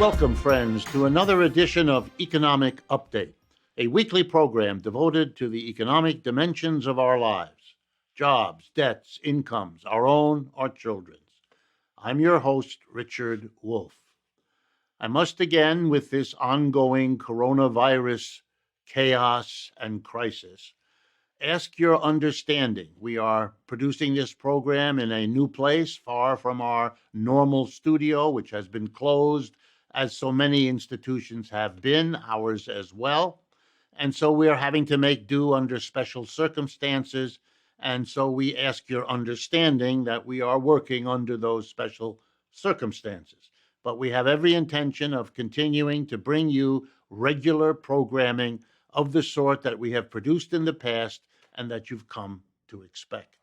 Welcome, friends, to another edition of Economic Update, a weekly program devoted to the economic dimensions of our lives: jobs, debts, incomes, our own, our children's. I'm your host, Richard Wolff. I must again, with this ongoing coronavirus chaos and crisis, ask your understanding. We are producing this program in a new place, far from our normal studio, which has been closed, as so many institutions have been, ours as well. And so we are having to make do under special circumstances. And so we ask your understanding that we are working under those special circumstances. But we have every intention of continuing to bring you regular programming of the sort that we have produced in the past and that you've come to expect.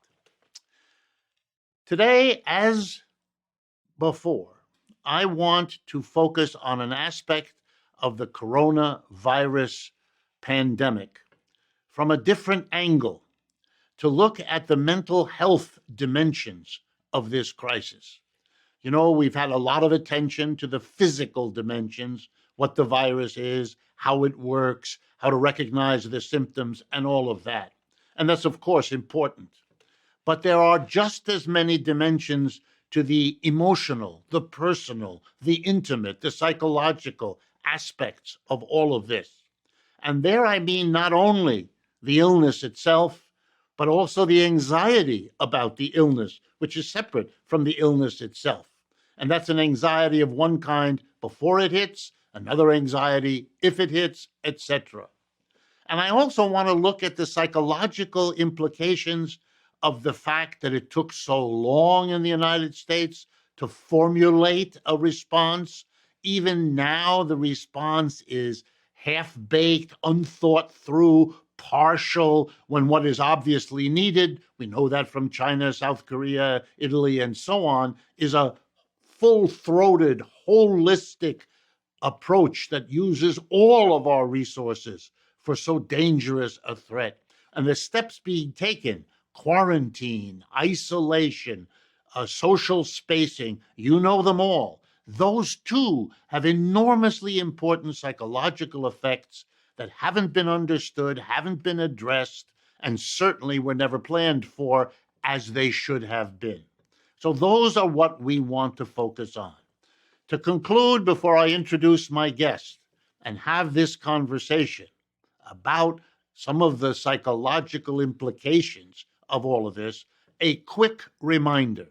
Today, as before, I want to focus on an aspect of the coronavirus pandemic from a different angle, to look at the mental health dimensions of this crisis. You know, we've had a lot of attention to the physical dimensions, what the virus is, how it works, how to recognize the symptoms, and all of that. And that's, of course, important. But there are just as many dimensions to the emotional, the personal, the intimate, the psychological aspects of all of this. And there I mean not only the illness itself, but also the anxiety about the illness, which is separate from the illness itself. And that's an anxiety of one kind before it hits, another anxiety if it hits, etc. And I also want to look at the psychological implications of the fact that it took so long in the United States to formulate a response. Even now, the response is half-baked, unthought through, partial, when what is obviously needed, we know that from China, South Korea, Italy, and so on, is a full-throated, holistic approach that uses all of our resources for so dangerous a threat. And the steps being taken, quarantine, isolation, social spacing, you know them all. Those too have enormously important psychological effects that haven't been understood, haven't been addressed, and certainly were never planned for as they should have been. So those are what we want to focus on. To conclude, before I introduce my guest and have this conversation about some of the psychological implications of all of this, a quick reminder.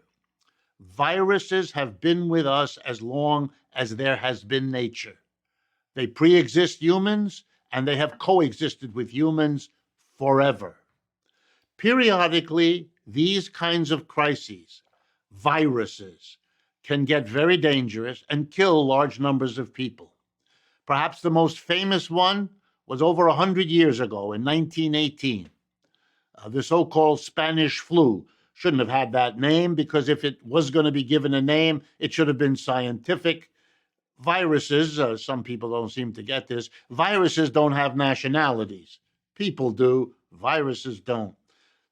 Viruses have been with us as long as there has been nature. They pre-exist humans, and they have coexisted with humans forever. Periodically, these kinds of crises, viruses, can get very dangerous and kill large numbers of people. Perhaps the most famous one was over 100 years ago in 1918. The so-called Spanish flu shouldn't have had that name, because if it was going to be given a name, it should have been scientific. Viruses, some people don't seem to get this, viruses don't have nationalities. People do, viruses don't.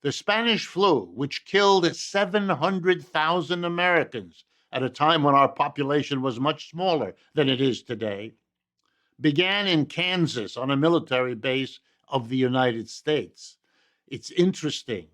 The Spanish flu, which killed 700,000 Americans at a time when our population was much smaller than it is today, began in Kansas on a military base of the United States. It's interesting.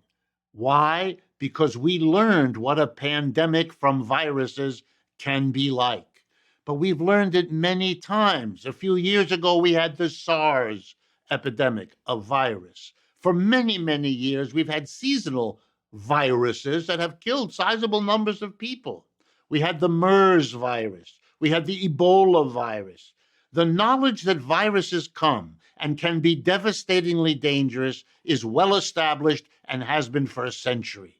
Why? Because we learned what a pandemic from viruses can be like. But we've learned it many times. A few years ago, we had the SARS epidemic of virus. For many, many years, we've had seasonal viruses that have killed sizable numbers of people. We had the MERS virus. We had the Ebola virus. The knowledge that viruses come and can be devastatingly dangerous is well established and has been for a century.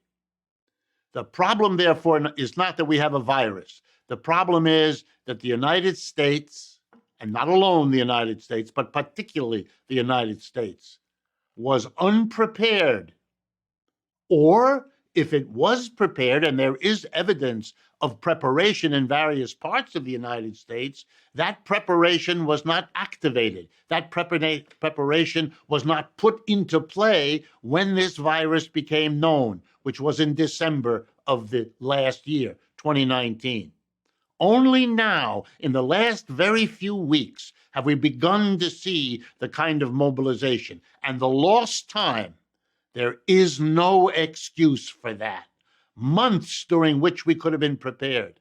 The problem, therefore, is not that we have a virus. The problem is that the United States, and not alone the United States, but particularly the United States, was unprepared. Or if it was prepared, and there is evidence of preparation in various parts of the United States, that preparation was not activated. That preparation was not put into play when this virus became known, which was in December of the last year, 2019. Only now, in the last very few weeks, have we begun to see the kind of mobilization. And the lost time, there is no excuse for that. Months during which we could have been prepared.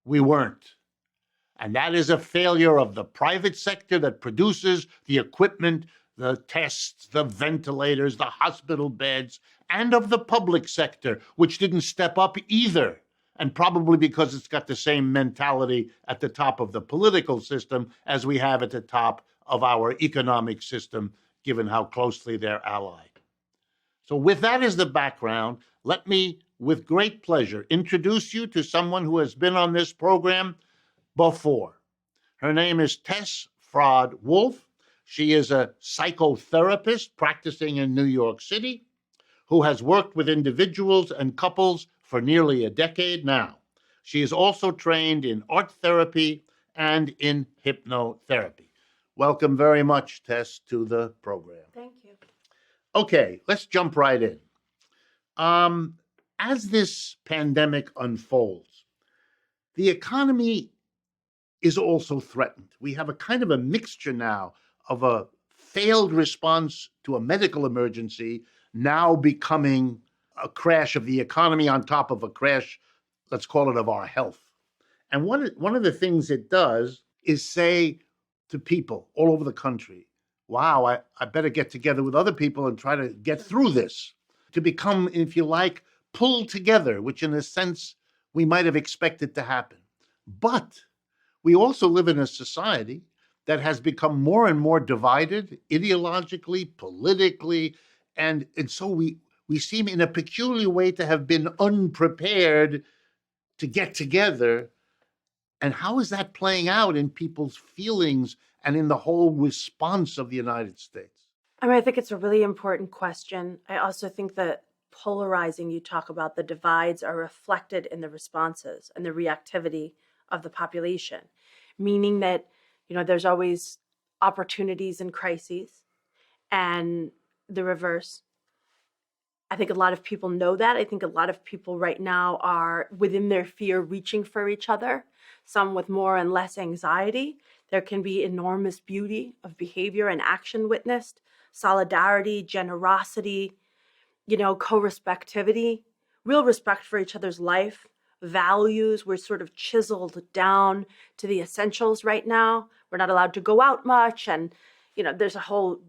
We weren't. And that is a failure of the private sector that produces the equipment, the tests, the ventilators, the hospital beds, and of the public sector, which didn't step up either. And probably because it's got the same mentality at the top of the political system as we have at the top of our economic system, given how closely they're allied. So with that as the background, let me, with great pleasure, introduce you to someone who has been on this program before. Her name is Tess Fraad-Wolff. She is a psychotherapist practicing in New York City who has worked with individuals and couples for nearly a decade now. She is also trained in art therapy and in hypnotherapy. Welcome very much, Tess, to the program. Thank you. Okay, let's jump right in. As this pandemic unfolds, the economy is also threatened. We have a kind of a mixture now of a failed response to a medical emergency now becoming a crash of the economy on top of a crash, let's call it, of our health. And one of the things it does is say to people all over the country, wow, I better get together with other people and try to get through this, to become, if you like, pulled together, which in a sense we might have expected to happen. But we also live in a society that has become more and more divided ideologically, politically, and so we seem in a peculiar way to have been unprepared to get together. And how is that playing out in people's feelings and in the whole response of the United States? I think it's a really important question. I also think that polarizing, you talk about the divides are reflected in the responses and the reactivity of the population, meaning that, there's always opportunities in crises and the reverse. I think a lot of people know that. I think a lot of people right now are within their fear reaching for each other, some with more and less anxiety. There can be enormous beauty of behavior and action witnessed, solidarity, generosity, co-respectivity, real respect for each other's life, values. We're sort of chiseled down to the essentials right now. We're not allowed to go out much. And, there's a whole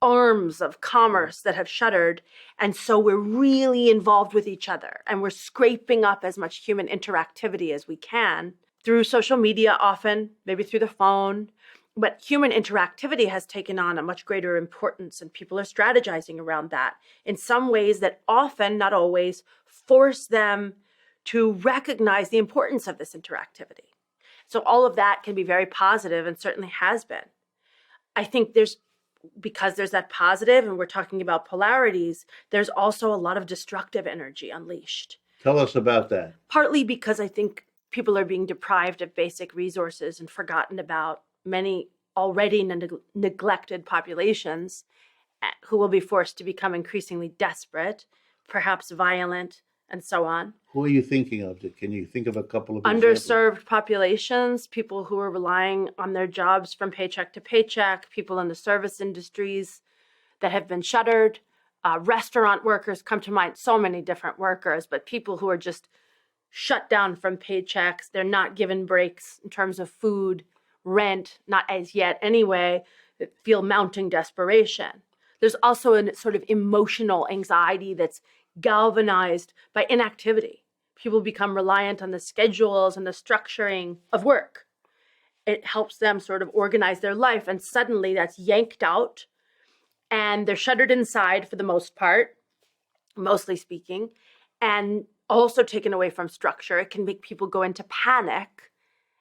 arms of commerce that have shuttered. And so we're really involved with each other and we're scraping up as much human interactivity as we can through social media often, maybe through the phone. But human interactivity has taken on a much greater importance and people are strategizing around that in some ways that often, not always, force them to recognize the importance of this interactivity. So all of that can be very positive and certainly has been. I think because there's that positive and we're talking about polarities, there's also a lot of destructive energy unleashed. Tell us about that. Partly because I think people are being deprived of basic resources and forgotten about, many already neglected populations who will be forced to become increasingly desperate, perhaps violent, and so on. Who are you thinking of? Can you think of a couple of underserved examples? Populations, people who are relying on their jobs from paycheck to paycheck, people in the service industries that have been shuttered, restaurant workers come to mind, so many different workers, but people who are just shut down from paychecks. They're not given breaks in terms of food, rent, not as yet anyway, that feel mounting desperation. There's also a sort of emotional anxiety that's galvanized by inactivity. People become reliant on the schedules and the structuring of work. It helps them sort of organize their life, and suddenly that's yanked out, and they're shuttered inside for the most part, mostly speaking, and also taken away from structure. It can make people go into panic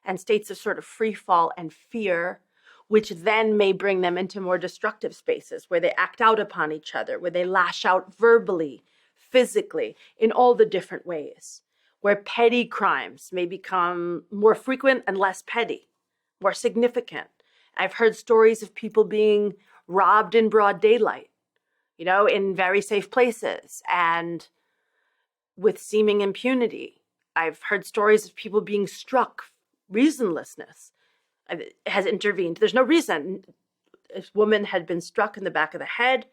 and states of sort of free fall and fear, which then may bring them into more destructive spaces where they act out upon each other, where they lash out verbally, physically, in all the different ways, where petty crimes may become more frequent and less petty, more significant. I've heard stories of people being robbed in broad daylight, in very safe places and with seeming impunity. I've heard stories of people being struck reasonlessness has intervened. There's no reason. A woman had been struck in the back of the head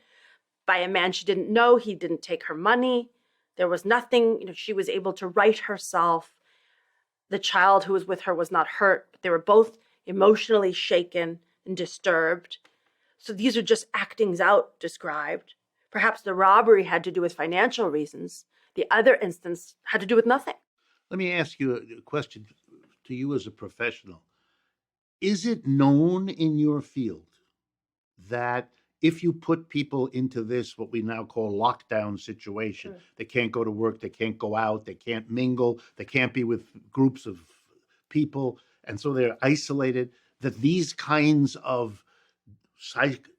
by a man she didn't know. He didn't take her money. There was nothing, she was able to right herself. The child who was with her was not hurt, but they were both emotionally shaken and disturbed. So these are just actings out described. Perhaps the robbery had to do with financial reasons. The other instance had to do with nothing. Let me ask you a question to you as a professional. Is it known in your field that if you put people into this, what we now call lockdown situation, they can't go to work, they can't go out, they can't mingle, they can't be with groups of people, and so they're isolated, that these kinds of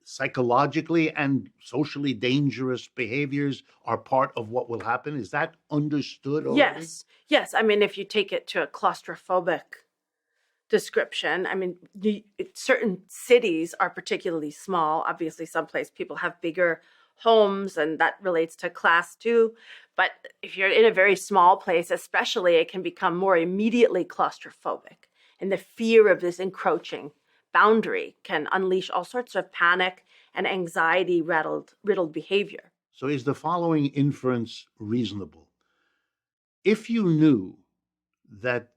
psychologically and socially dangerous behaviors are part of what will happen? Is that understood already? Yes. I mean, if you take it to a claustrophobic description, I mean, certain cities are particularly small. Obviously, someplace people have bigger homes, and that relates to class too. But if you're in a very small place, especially, it can become more immediately claustrophobic. And the fear of this encroaching boundary can unleash all sorts of panic and anxiety riddled behavior. So is the following inference reasonable? If you knew that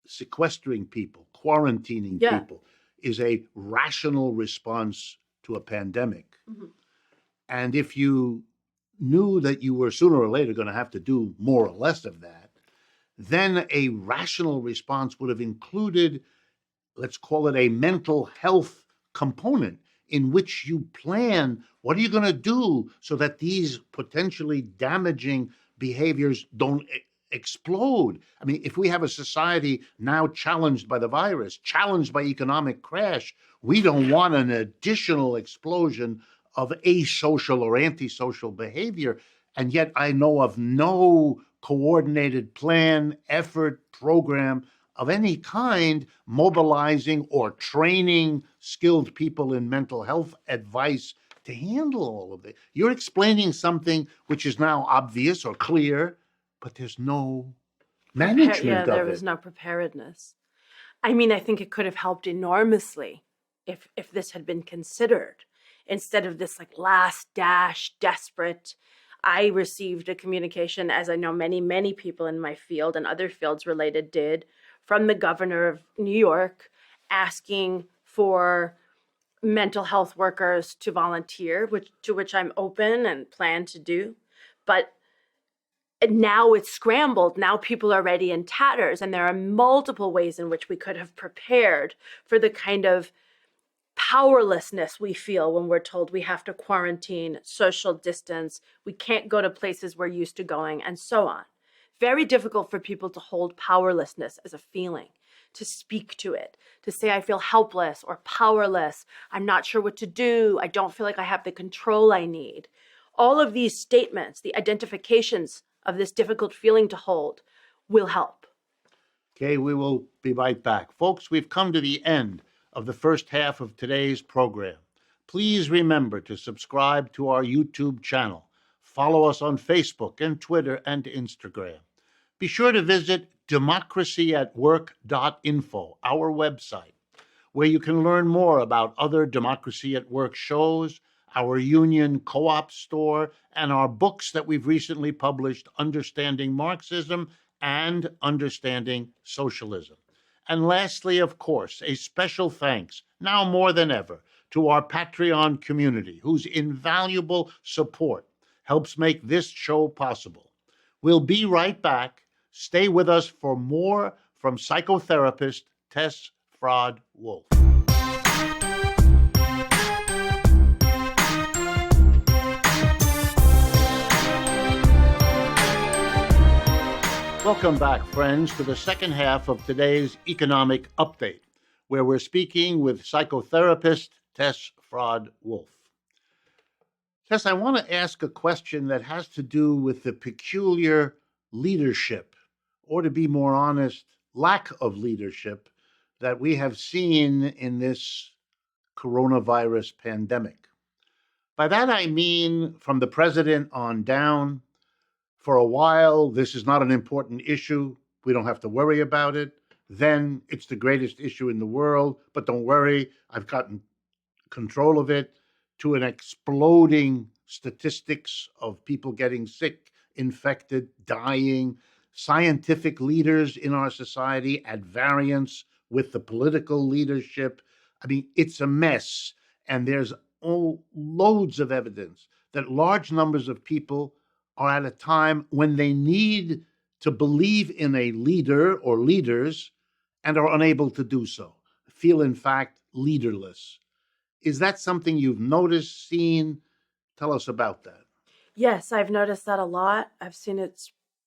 sequestering people, quarantining people is a rational response to a pandemic, and if you knew that you were sooner or later going to have to do more or less of that, then a rational response would have included, let's call it, a mental health component in which you plan what are you going to do so that these potentially damaging behaviors don't explode. I mean, if we have a society now challenged by the virus, challenged by economic crash, we don't want an additional explosion of asocial or antisocial behavior. And yet I know of no coordinated plan, effort, program of any kind mobilizing or training skilled people in mental health advice to handle all of it. You're explaining something which is now obvious or clear, but there's no management of it. There was no preparedness. I mean, I think it could have helped enormously if this had been considered instead of this like last dash, desperate. I received a communication, as I know many people in my field and other fields related did, from the governor of New York asking for mental health workers to volunteer, to which I'm open and plan to do. But now it's scrambled. Now people are already in tatters, and there are multiple ways in which we could have prepared for the kind of powerlessness we feel when we're told we have to quarantine, social distance, we can't go to places we're used to going, and so on. Very difficult for people to hold powerlessness as a feeling, to speak to it, to say I feel helpless or powerless, I'm not sure what to do, I don't feel like I have the control I need. All of these statements, the identifications of this difficult feeling to hold, will help. Okay, we will be right back. Folks, we've come to the end of the first half of today's program. Please remember to subscribe to our YouTube channel. Follow us on Facebook and Twitter and Instagram. Be sure to visit democracyatwork.info, our website, where you can learn more about other Democracy at Work shows, our union co-op store, and our books that we've recently published, Understanding Marxism and Understanding Socialism. And lastly, of course, a special thanks, now more than ever, to our Patreon community, whose invaluable support helps make this show possible. We'll be right back. Stay with us for more from psychotherapist Tess Fraad-Wolff. Welcome back, friends, to the second half of today's economic update, where we're speaking with psychotherapist Tess Fraad-Wolff. Tess, I want to ask a question that has to do with the peculiar leadership, or to be more honest, lack of leadership that we have seen in this coronavirus pandemic. By that I mean from the president on down. For a while, this is not an important issue. we don't have to worry about it. Then it's the greatest issue in the world, but don't worry, I've gotten control of it, to an exploding statistics of people getting sick, infected, dying, scientific leaders in our society at variance with the political leadership. I mean, it's a mess. And there's loads of evidence that large numbers of people are at a time when they need to believe in a leader or leaders and are unable to do so, feel, in fact, leaderless. Is that something you've noticed, seen? Tell us about that. Yes, I've noticed that a lot. I've seen it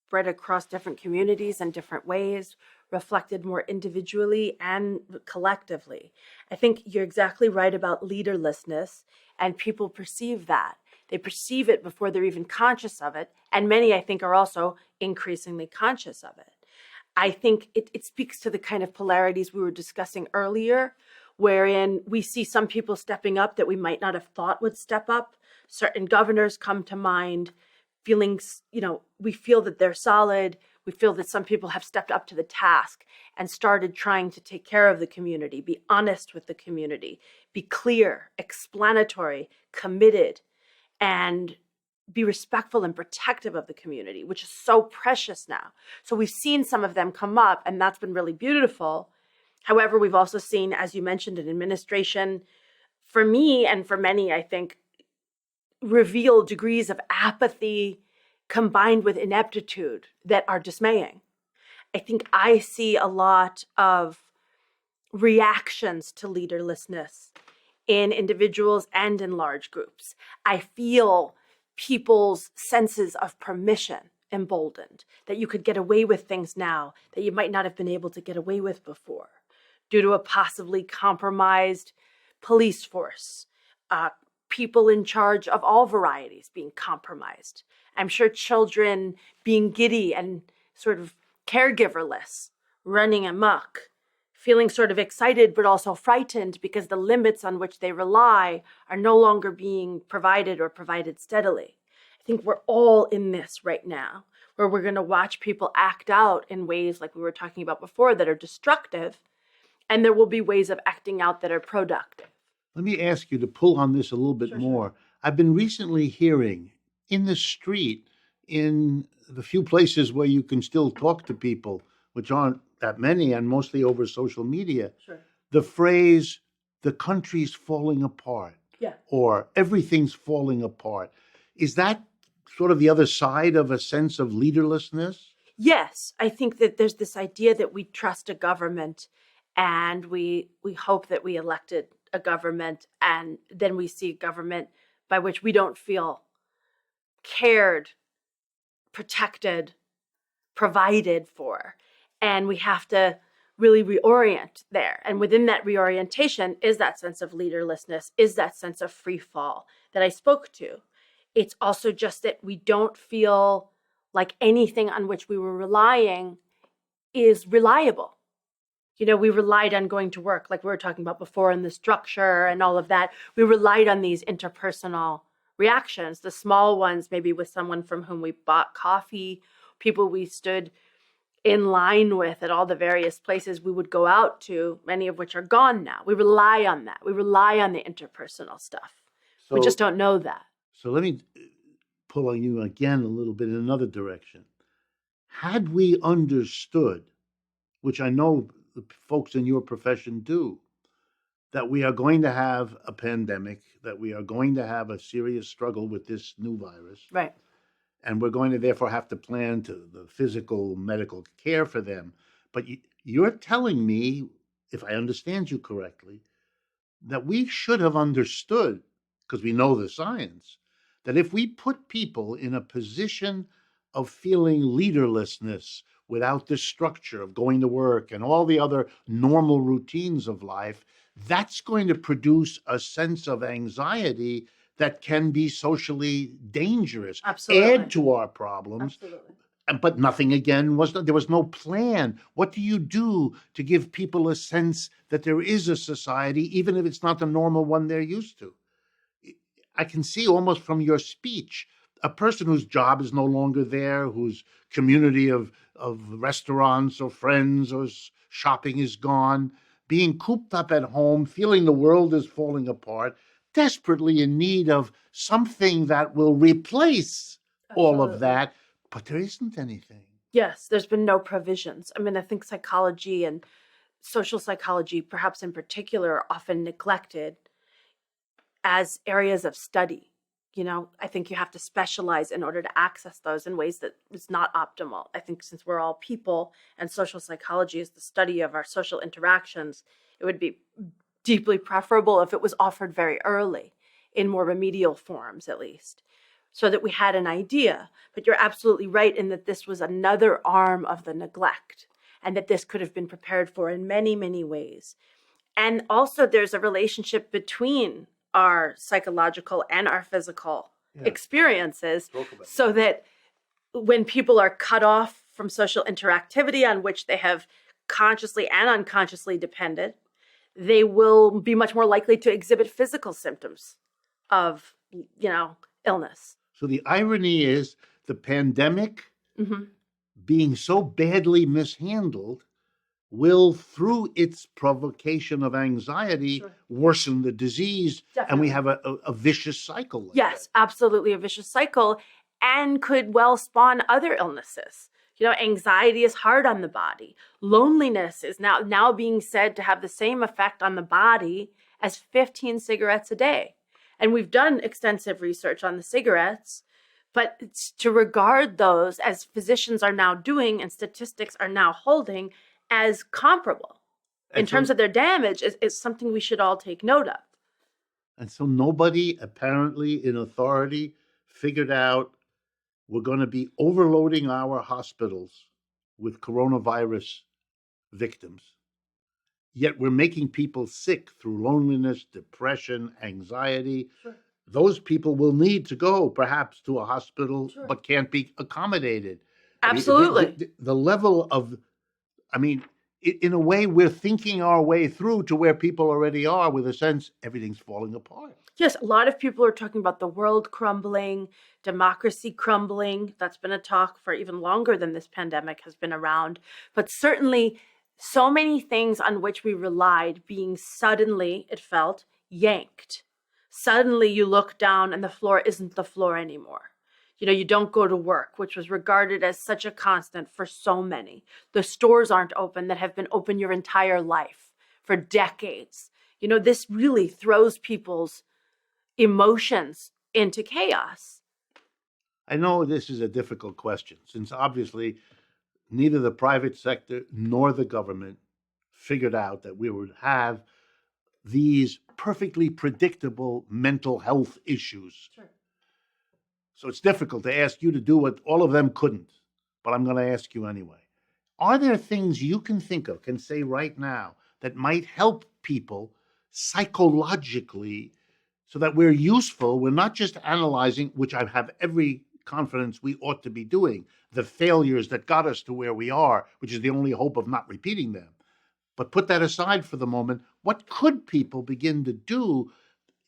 spread across different communities in different ways, reflected more individually and collectively. I think you're exactly right about leaderlessness, and people perceive that. They perceive it before they're even conscious of it, and many, I think, are also increasingly conscious of it. I think it speaks to the kind of polarities we were discussing earlier, wherein we see some people stepping up that we might not have thought would step up. Certain governors come to mind, feelings, we feel that they're solid. We feel that some people have stepped up to the task and started trying to take care of the community, be honest with the community, be clear, explanatory, committed, and be respectful and protective of the community, which is so precious now. So we've seen some of them come up, and that's been really beautiful. However, we've also seen, as you mentioned, an administration, for me and for many, I think, reveal degrees of apathy combined with ineptitude that are dismaying. I think I see a lot of reactions to leaderlessness in individuals and in large groups. I feel people's senses of permission emboldened, that you could get away with things now that you might not have been able to get away with before due to a possibly compromised police force, people in charge of all varieties being compromised. I'm sure children being giddy and sort of caregiverless, running amok, feeling sort of excited but also frightened because the limits on which they rely are no longer being provided or provided steadily. I think we're all in this right now, where we're going to watch people act out in ways like we were talking about before that are destructive, and there will be ways of acting out that are productive. Let me ask you to pull on this a little bit more. Sure. I've been recently hearing in the street, in the few places where you can still talk to people, which aren't that many and mostly over social media, sure, the phrase, the country's falling apart, or everything's falling apart. Is that sort of the other side of a sense of leaderlessness? Yes, I think that there's this idea that we trust a government and we hope that we elected a government, and then we see a government by which we don't feel cared, protected, provided for. And we have to really reorient there. And within that reorientation is that sense of leaderlessness, is that sense of free fall that I spoke to. It's also just that we don't feel like anything on which we were relying is reliable. We relied on going to work, like we were talking about before, and the structure and all of that. We relied on these interpersonal reactions, the small ones, maybe with someone from whom we bought coffee, people we stood in line with at all the various places we would go out to, many of which are gone now. We rely on that. We rely on the interpersonal stuff. We just don't know that. So let me pull on you again a little bit in another direction. Had we understood, which I know the folks in your profession do, that we are going to have a pandemic, that we are going to have a serious struggle with this new virus. Right. And we're going to therefore have to plan to the physical, medical care for them. But you're telling me, if I understand you correctly, that we should have understood, because we know the science, that if we put people in a position of feeling leaderlessness without the structure of going to work and all the other normal routines of life, that's going to produce a sense of anxiety that can be socially dangerous. Absolutely. Add to our problems. Absolutely. But nothing again there was no plan. What do you do to give people a sense that there is a society, even if it's not the normal one they're used to? I can see almost from your speech, a person whose job is no longer there, whose community of of restaurants or friends or shopping is gone, being cooped up at home, feeling the world is falling apart, desperately in need of something that will replace all of Absolutely. that, but there isn't anything. Yes, there's been no provisions. I mean, I think psychology and social psychology, perhaps in particular, are often neglected as areas of study. I think you have to specialize in order to access those in ways that is not optimal. I think since we're all people and social psychology is the study of our social interactions, it would be deeply preferable if it was offered very early in more remedial forms, at least, so that we had an idea. But you're absolutely right in that this was another arm of the neglect and that this could have been prepared for in many, many ways. And also there's a relationship between our psychological and our physical experiences, so that when people are cut off from social interactivity on which they have consciously and unconsciously depended, they will be much more likely to exhibit physical symptoms of, illness. So the irony is the pandemic Mm-hmm. being so badly mishandled will, through its provocation of anxiety, worsen the disease. Definitely. And we have a vicious cycle like Yes, that. absolutely a vicious cycle, and could well spawn other illnesses. Anxiety is hard on the body. Loneliness is now being said to have the same effect on the body as 15 cigarettes a day. And we've done extensive research on the cigarettes, but to regard those, as physicians are now doing and statistics are now holding, as comparable in terms of their damage is something we should all take note of. And so nobody apparently in authority figured out we're going to be overloading our hospitals with coronavirus victims. Yet we're making people sick through loneliness, depression, anxiety. Sure. Those people will need to go perhaps to a hospital, but can't be accommodated. Absolutely. I mean, the level of, in a way, we're thinking our way through to where people already are with a sense everything's falling apart. Yes, a lot of people are talking about the world crumbling, democracy crumbling. That's been a talk for even longer than this pandemic has been around. But certainly, so many things on which we relied being suddenly, it felt, yanked. Suddenly you look down and the floor isn't the floor anymore. You don't go to work, which was regarded as such a constant for so many. The stores aren't open that have been open your entire life for decades. This really throws people's emotions into chaos. I know this is a difficult question, since obviously neither the private sector nor the government figured out that we would have these perfectly predictable mental health issues. Sure. So it's difficult to ask you to do what all of them couldn't, but I'm going to ask you anyway. Are there things you can think of, can say right now, that might help people psychologically so that we're useful? We're not just analyzing, which I have every confidence we ought to be doing, the failures that got us to where we are, which is the only hope of not repeating them. But put that aside for the moment. What could people begin to do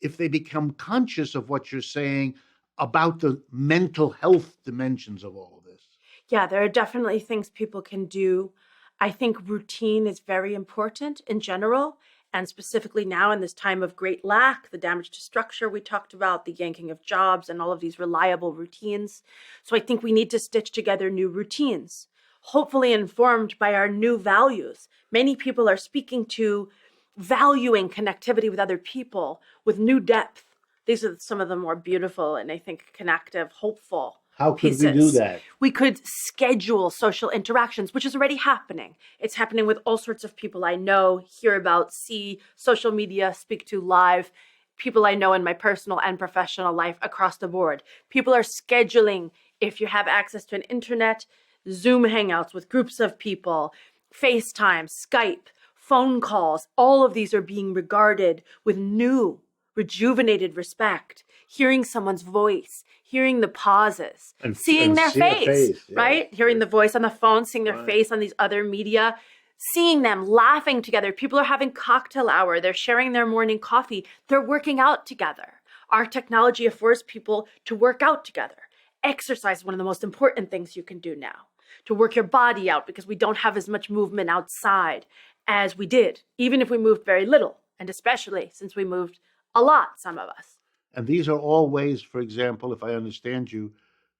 if they become conscious of what you're saying about the mental health dimensions of all of this? Yeah, there are definitely things people can do. I think routine is very important in general, and specifically now in this time of great lack, the damage to structure we talked about, the yanking of jobs, and all of these reliable routines. So I think we need to stitch together new routines, hopefully informed by our new values. Many people are speaking to valuing connectivity with other people with new depth. These are some of the more beautiful and I think connective, hopeful How could pieces. we do that? We could schedule social interactions, which is already happening. It's happening with all sorts of people I know, hear about, see, social media, speak to live, people I know in my personal and professional life across the board. People are scheduling, if you have access to an internet, Zoom hangouts with groups of people, FaceTime, Skype, phone calls. All of these are being regarded with new, rejuvenated respect. Hearing someone's voice, hearing the pauses, seeing their face, right? Hearing the voice on the phone, seeing their face on these other media, seeing them laughing together. People are having cocktail hour. They're sharing their morning coffee. They're working out together. Our technology affords people to work out together. Exercise is one of the most important things you can do now. to work your body out because we don't have as much movement outside as we did, even if we moved very little, and especially since we moved a lot, some of us. And these are all ways, for example, if I understand you,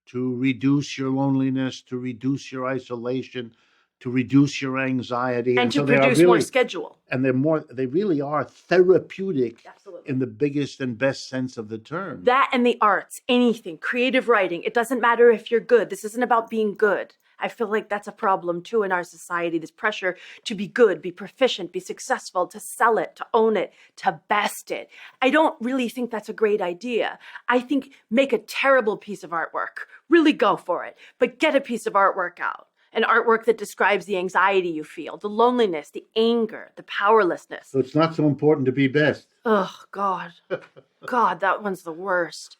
to reduce your loneliness, to reduce your isolation, to reduce your anxiety. And to so they are produce really, more schedule. And they really are therapeutic. Absolutely. In the biggest and best sense of the term. That and the arts, anything, creative writing. It doesn't matter if you're good. This isn't about being good. I feel like that's a problem too in our society, this pressure to be good, be proficient, be successful, to sell it, to own it, to best it. I don't really think that's a great idea. I think make a terrible piece of artwork, really go for it, but get a piece of artwork out. An artwork that describes the anxiety you feel, the loneliness, the anger, the powerlessness. So it's not so important to be best. Oh, God. God, that one's the worst.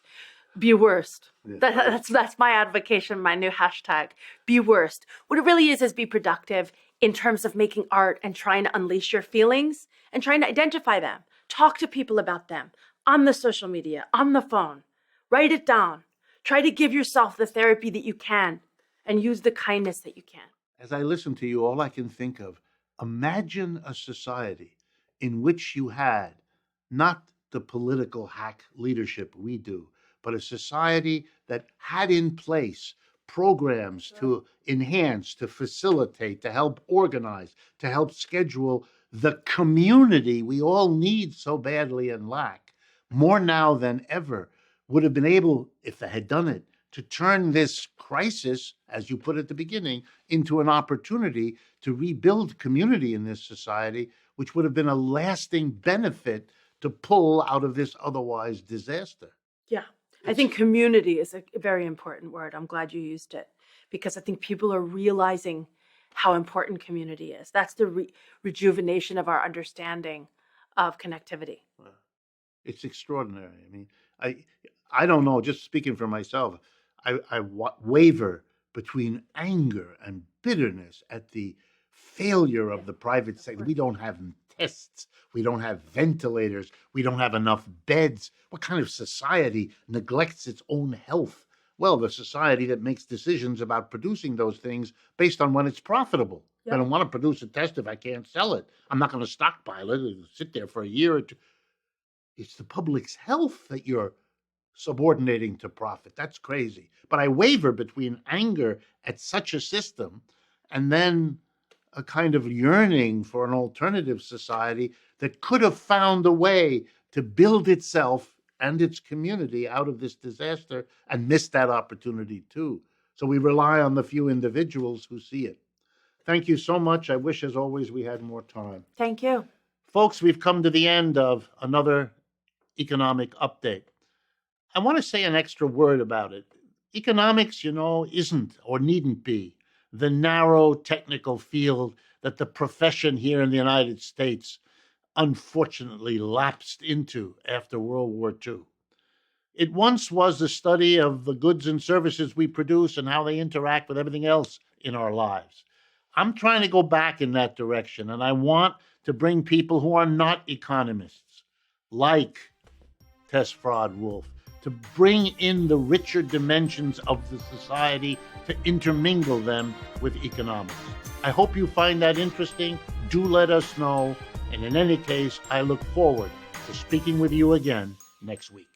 Be worst. Yeah. That's my advocation, my new hashtag. Be worst. What it really is be productive in terms of making art and trying to unleash your feelings and trying to identify them. Talk to people about them on the social media, on the phone. Write it down. Try to give yourself the therapy that you can and use the kindness that you can. As I listen to you, all I can think of, imagine a society in which you had not the political hack leadership we do, but a society that had in place programs to enhance, to facilitate, to help organize, to help schedule the community we all need so badly and lack, more now than ever, would have been able, if they had done it, to turn this crisis, as you put at the beginning, into an opportunity to rebuild community in this society, which would have been a lasting benefit to pull out of this otherwise disaster. Yeah. I think community is a very important word. I'm glad you used it because I think people are realizing how important community is. That's the rejuvenation of our understanding of connectivity. It's extraordinary. I mean, I don't know, just speaking for myself, I waver between anger and bitterness at the failure of the private sector. We don't have tests. We don't have ventilators. We don't have enough beds. What kind of society neglects its own health? Well, the society that makes decisions about producing those things based on when it's profitable. Yep. I don't want to produce a test if I can't sell it. I'm not going to stockpile it and sit there for a year or two. It's the public's health that you're subordinating to profit. That's crazy. But I waver between anger at such a system and then a kind of yearning for an alternative society that could have found a way to build itself and its community out of this disaster and missed that opportunity too. So we rely on the few individuals who see it. Thank you so much. I wish, as always, we had more time. Thank you. Folks, we've come to the end of another economic update. I want to say an extra word about it. Economics, isn't or needn't be the narrow technical field that the profession here in the United States unfortunately lapsed into after World War II. It once was the study of the goods and services we produce and how they interact with everything else in our lives. I'm trying to go back in that direction, and I want to bring people who are not economists, like Tess Fraad-Wolff, to bring in the richer dimensions of the society, to intermingle them with economics. I hope you find that interesting. Do let us know. And in any case, I look forward to speaking with you again next week.